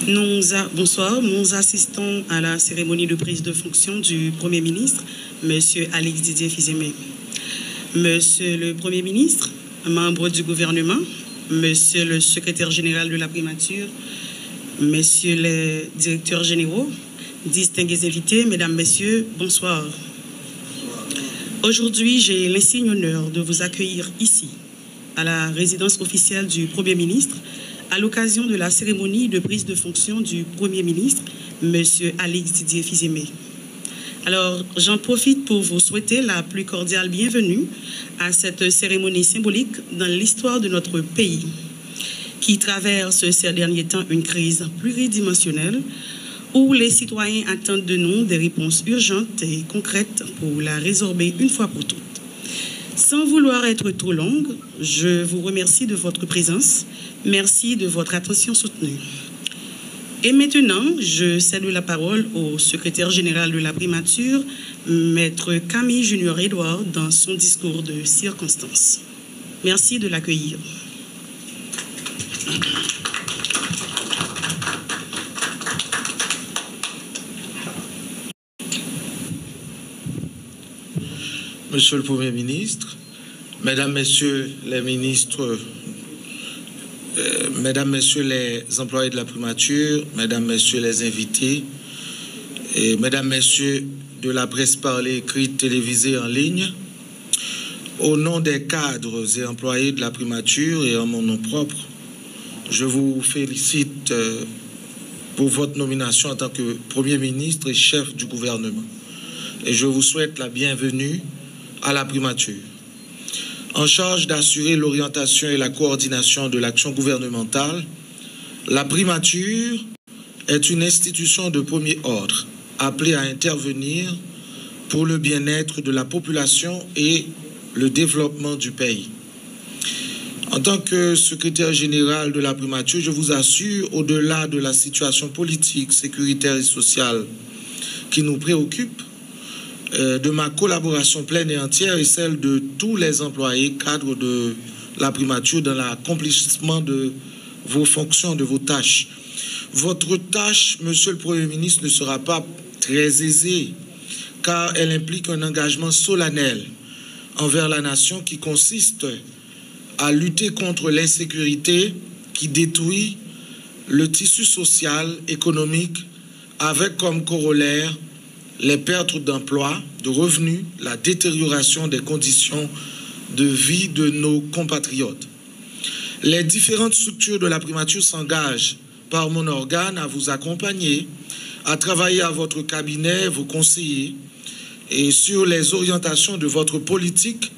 Bonsoir, nous assistons à la cérémonie de prise de fonction du Premier ministre, M. Alex Didier Fils-Aimé. Monsieur le Premier ministre, membres du gouvernement, Monsieur le secrétaire général de la primature, Messieurs les directeurs généraux, distingués invités, Mesdames, Messieurs, bonsoir. Aujourd'hui, j'ai l'insigne honneur de vous accueillir ici, à la résidence officielle du Premier ministre, à l'occasion de la cérémonie de prise de fonction du Premier ministre, M. Alex Didier Fils-Aimé. Alors, j'en profite pour vous souhaiter la plus cordiale bienvenue à cette cérémonie symbolique dans l'histoire de notre pays, qui traverse ces derniers temps une crise pluridimensionnelle où les citoyens attendent de nous des réponses urgentes et concrètes pour la résorber une fois pour toutes. Sans vouloir être trop longue, je vous remercie de votre présence. Merci de votre attention soutenue. Et maintenant, je salue la parole au secrétaire général de la primature, Maître Camille Junior-Edouard, dans son discours de circonstance. Merci de l'accueillir. Monsieur le Premier ministre, Mesdames, Messieurs les ministres, Mesdames, Messieurs les employés de la primature, Mesdames, Messieurs les invités, et Mesdames, Messieurs de la presse parlée, écrite, télévisée, en ligne, au nom des cadres et employés de la primature et en mon nom propre, je vous félicite pour votre nomination en tant que Premier ministre et chef du gouvernement. Et je vous souhaite la bienvenue à la primature. En charge d'assurer l'orientation et la coordination de l'action gouvernementale, la primature est une institution de premier ordre appelée à intervenir pour le bien-être de la population et le développement du pays. En tant que secrétaire général de la primature, je vous assure, au-delà de la situation politique, sécuritaire et sociale qui nous préoccupe, de ma collaboration pleine et entière et celle de tous les employés cadres de la primature dans l'accomplissement de vos fonctions, de vos tâches. Votre tâche, Monsieur le Premier ministre, ne sera pas très aisée car elle implique un engagement solennel envers la nation qui consiste à lutter contre l'insécurité qui détruit le tissu social, économique, avec comme corollaire les pertes d'emploi, de revenus, la détérioration des conditions de vie de nos compatriotes. Les différentes structures de la primature s'engagent par mon organe à vous accompagner, à travailler à votre cabinet, vos conseillers, et sur les orientations de votre politique,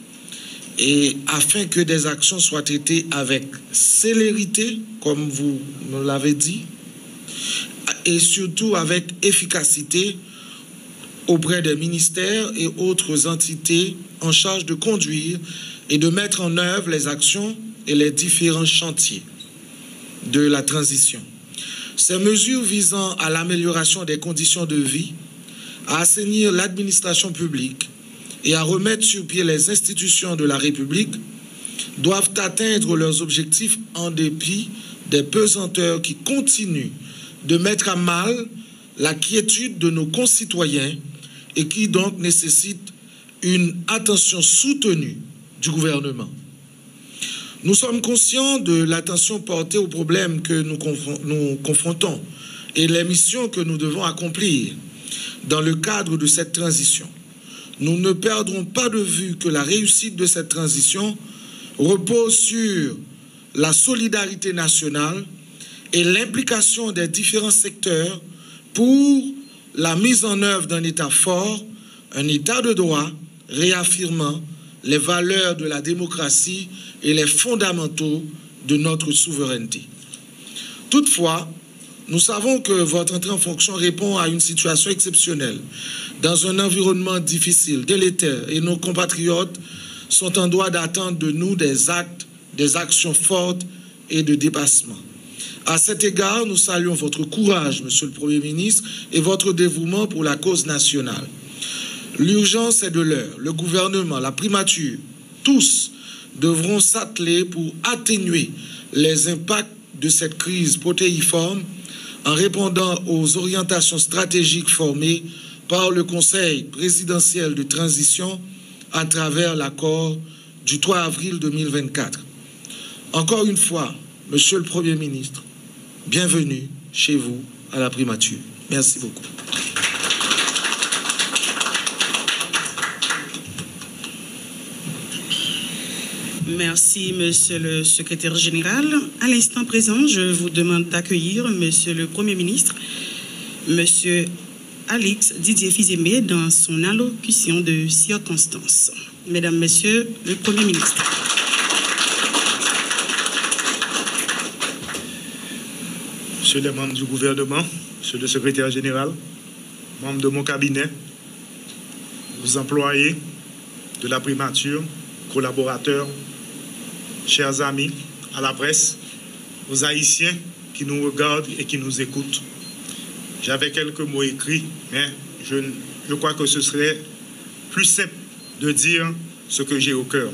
et afin que des actions soient traitées avec célérité, comme vous me l'avez dit, et surtout avec efficacité auprès des ministères et autres entités en charge de conduire et de mettre en œuvre les actions et les différents chantiers de la transition. Ces mesures visant à l'amélioration des conditions de vie, à assainir l'administration publique et à remettre sur pied les institutions de la République doivent atteindre leurs objectifs en dépit des pesanteurs qui continuent de mettre à mal la quiétude de nos concitoyens et qui donc nécessite une attention soutenue du gouvernement. Nous sommes conscients de l'attention portée aux problèmes que nous confrontons et les missions que nous devons accomplir dans le cadre de cette transition. Nous ne perdrons pas de vue que la réussite de cette transition repose sur la solidarité nationale et l'implication des différents secteurs pour la mise en œuvre d'un État fort, un État de droit, réaffirmant les valeurs de la démocratie et les fondamentaux de notre souveraineté. Toutefois, nous savons que votre entrée en fonction répond à une situation exceptionnelle, dans un environnement difficile, délétère, et nos compatriotes sont en droit d'attendre de nous des actes, des actions fortes et de dépassement. À cet égard, nous saluons votre courage, Monsieur le Premier ministre, et votre dévouement pour la cause nationale. L'urgence est de l'heure. Le gouvernement, la primature, tous devront s'atteler pour atténuer les impacts de cette crise protéiforme en répondant aux orientations stratégiques formées par le Conseil présidentiel de transition à travers l'accord du 3 avril 2024. Encore une fois, Monsieur le Premier ministre, bienvenue chez vous à la primature. Merci beaucoup. Merci, Monsieur le Secrétaire général. À l'instant présent, je vous demande d'accueillir Monsieur le Premier ministre, Monsieur Alix Didier Fils-Aimé, dans son allocution de circonstance. Mesdames, Messieurs, le Premier ministre. Monsieur les membres du gouvernement, Monsieur le Secrétaire général, membres de mon cabinet, aux employés de la primature, collaborateurs, chers amis, à la presse, aux Haïtiens qui nous regardent et qui nous écoutent. J'avais quelques mots écrits, mais je crois que ce serait plus simple de dire ce que j'ai au cœur.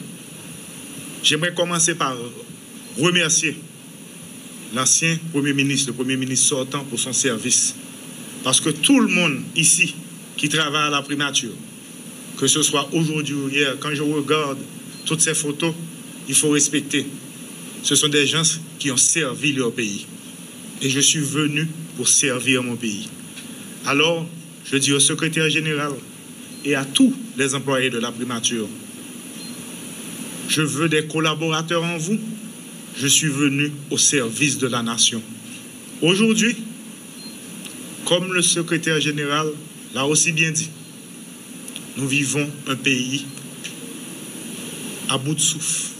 J'aimerais commencer par remercier l'ancien Premier ministre, le Premier ministre sortant pour son service. Parce que tout le monde ici qui travaille à la primature, que ce soit aujourd'hui ou hier, quand je regarde toutes ces photos, il faut respecter. Ce sont des gens qui ont servi leur pays. Et je suis venu pour servir mon pays. Alors, je dis au secrétaire général et à tous les employés de la primature, je veux des collaborateurs en vous. Je suis venu au service de la nation. Aujourd'hui, comme le secrétaire général l'a aussi bien dit, nous vivons un pays à bout de souffle.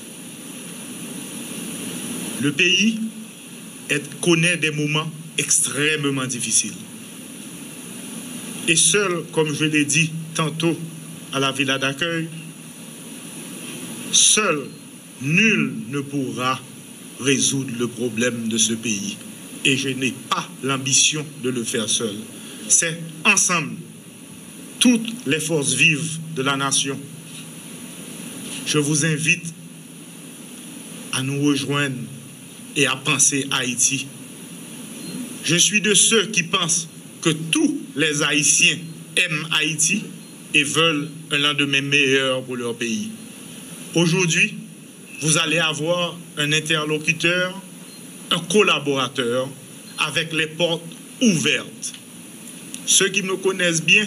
Le pays connaît des moments extrêmement difficiles. Et seul, comme je l'ai dit tantôt à la villa d'accueil, seul, nul ne pourra résoudre le problème de ce pays. Et je n'ai pas l'ambition de le faire seul. C'est ensemble, toutes les forces vives de la nation. Je vous invite à nous rejoindre et à penser Haïti. Je suis de ceux qui pensent que tous les Haïtiens aiment Haïti et veulent un lendemain meilleur pour leur pays. Aujourd'hui, vous allez avoir un interlocuteur, un collaborateur avec les portes ouvertes. Ceux qui me connaissent bien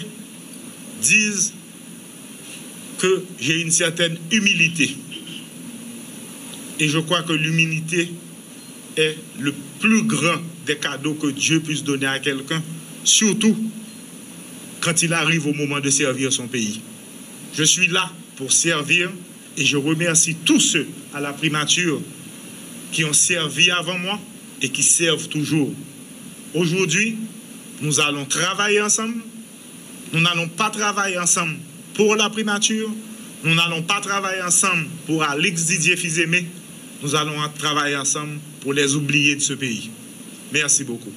disent que j'ai une certaine humilité. Et je crois que l'humilité est le plus grand des cadeaux que Dieu puisse donner à quelqu'un, surtout quand il arrive au moment de servir son pays. Je suis là pour servir et je remercie tous ceux à la primature qui ont servi avant moi et qui servent toujours. Aujourd'hui, nous allons travailler ensemble. Nous n'allons pas travailler ensemble pour la primature. Nous n'allons pas travailler ensemble pour Alix Didier Fils-Aimé. Nous allons travailler ensemble pour les oubliés de ce pays. Merci beaucoup.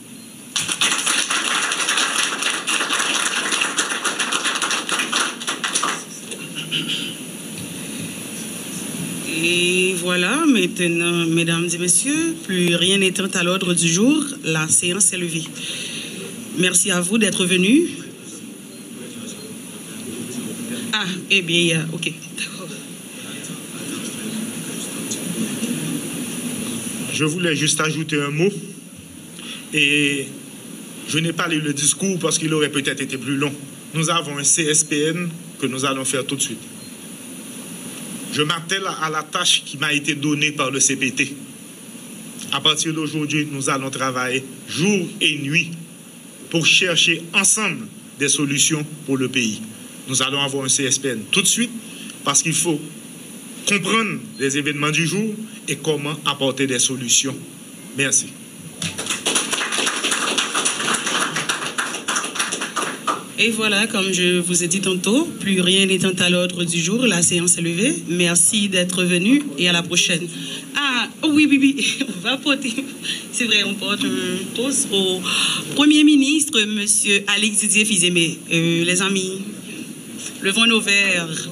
Et voilà, maintenant, mesdames et messieurs, plus rien n'étant à l'ordre du jour, la séance est levée. Merci à vous d'être venus. Ah, eh bien, ok, d'accord. Je voulais juste ajouter un mot. Et je n'ai pas lu le discours parce qu'il aurait peut-être été plus long. Nous avons un CSPN que nous allons faire tout de suite. Je m'attelle à la tâche qui m'a été donnée par le CPT. À partir d'aujourd'hui, nous allons travailler jour et nuit pour chercher ensemble des solutions pour le pays. Nous allons avoir un CSPN tout de suite parce qu'il faut comprendre les événements du jour et comment apporter des solutions. Merci. Et voilà, comme je vous ai dit tantôt, plus rien n'étant à l'ordre du jour, la séance est levée. Merci d'être venu et à la prochaine. Ah, oui, on va porter, c'est vrai, on porte un toast au Premier ministre, Monsieur Alix Didier Fils-Aimé. Les amis, levons nos verres.